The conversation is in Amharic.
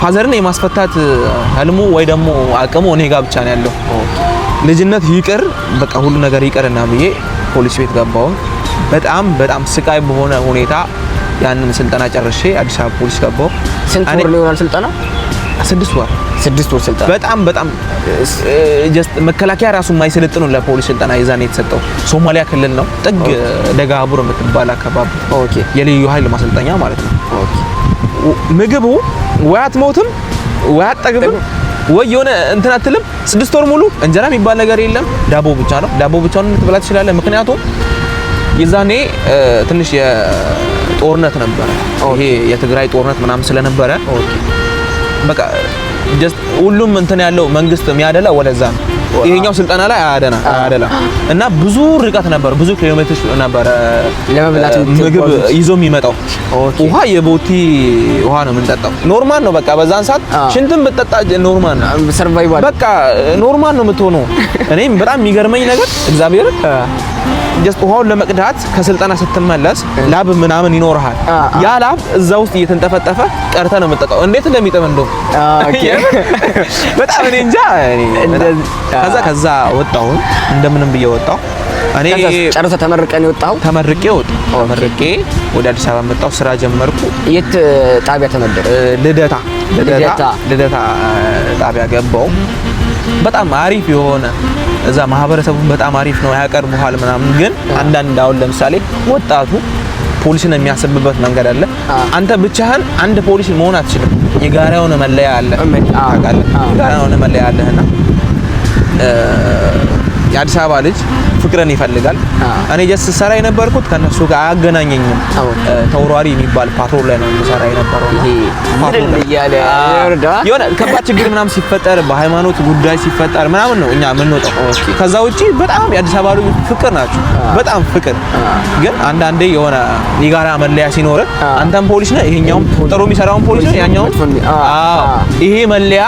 ፋዘርን የማስፈታት ህልሙ ወይ ደግሞ አቅሙ እኔ ጋር ብቻ ነው ያለው። ልጅነት ይቅር በቃ ሁሉ ነገር ይቅርና ብዬ ፖሊስ ቤት ገባሁ። በጣም ስቃይ በሆነ ሁኔታ ያንን ስልጠና ጨርሼ አዲስ አበባ ፖሊስ ገባሁ። ስንት ወር ነው የሆነው ስልጠና? 6 ወር ስልጠና። በጣም ጀስት መከላከያ ራሱ የማይሰለጥኑ ለፖሊስ ስልጠና ይዛኔ የተሰጠው ሶማሊያ ክልል ነው። ጥግ ደጋቡር የምትባል አካባቢ የልዩ ኃይል ማሰልጠኛ ማለት ነው። ምግቡ ወይ አትሞትም ወይ አትጠግብም ወይ የሆነ እንትን አትልም። 6 ወር ሙሉ እንጀራ የሚባል ነገር የለም። ዳቦ ብቻ ነው። ዳቦ ብቻውን ልትበላ ትችላለህ። ምክንያቱም የዛኔ ትንሽ የጦርነት ነበረ። ይሄ የትግራይ ጦርነት ምናምን ስለነበረ በቃ ጀስት ሁሉም እንትን ያለው መንግስት የሚያደላ ወደዛ ነው። ይሄኛው ስልጠና ላይ አያደላ እና ብዙ ርቀት ነበር፣ ብዙ ኪሎሜትር ነበር ለመብላት ምግብ ይዞ የሚመጣው። ውሃ የቦቲ ውሃ ነው የምንጠጣው። ኖርማል ነው በቃ በዛን ሰዓት ሽንትም ብትጠጣ ኖርማል ነው። ሰርቫይቫል በቃ ኖርማል ነው የምትሆነው። እኔም በጣም የሚገርመኝ ነገር እግዚአብሔር ጀስት ውሃውን ለመቅዳት ከስልጠና ስትመለስ ላብ ምናምን ይኖርሃል። ያ ላብ እዛ ውስጥ እየተንጠፈጠፈ ቀርተ ነው የምትጠጣው። እንዴት እንደሚጠም እንደው በጣም እኔ እንጃ። ከዛ ወጣሁ እንደምንም ብዬ ወጣሁ። እኔ ጨርሰህ ተመርቀን የወጣው? ተመርቄ ወደ አዲስ አበባ መጣሁ። ስራ ጀመርኩ። የት ጣቢያ ተመደብክ? ልደታ ጣቢያ ገባሁ። በጣም አሪፍ የሆነ እዛ ማህበረሰቡ በጣም አሪፍ ነው፣ ያቀርቡሃል ምናምን። ግን አንዳንድ አሁን ለምሳሌ ወጣቱ ፖሊስን የሚያስብበት መንገድ አለ። አንተ ብቻህን አንድ ፖሊስ መሆን አትችልም። የጋራ የሆነ መለያ አለ፣ ታውቃለህ? የጋራ የሆነ መለያ አለህና የአዲስ አበባ ልጅ ፍቅርን ይፈልጋል። እኔ ጀስት ሰራ የነበርኩት ከነሱ ጋር አያገናኘኝም። ተወራሪ የሚባል ፓትሮል ላይ ነው ሰራ የነበረው። ይሄ ፓትሮል ያለ የሆነ ከባድ ችግር ምናምን ሲፈጠር በሃይማኖት ጉዳይ ሲፈጠር ምናምን ነው እኛ የምንወጣው። ከዛ ውጪ በጣም የአዲስ አበባ ልጅ ፍቅር ናቸው፣ በጣም ፍቅር። ግን አንዳንዴ የሆነ የጋራ መለያ ሲኖር አንተም ፖሊስ ነህ፣ ይሄኛውም ጥሩ የሚሰራውን ፖሊስ ነው፣ ያኛውም ይሄ መለያ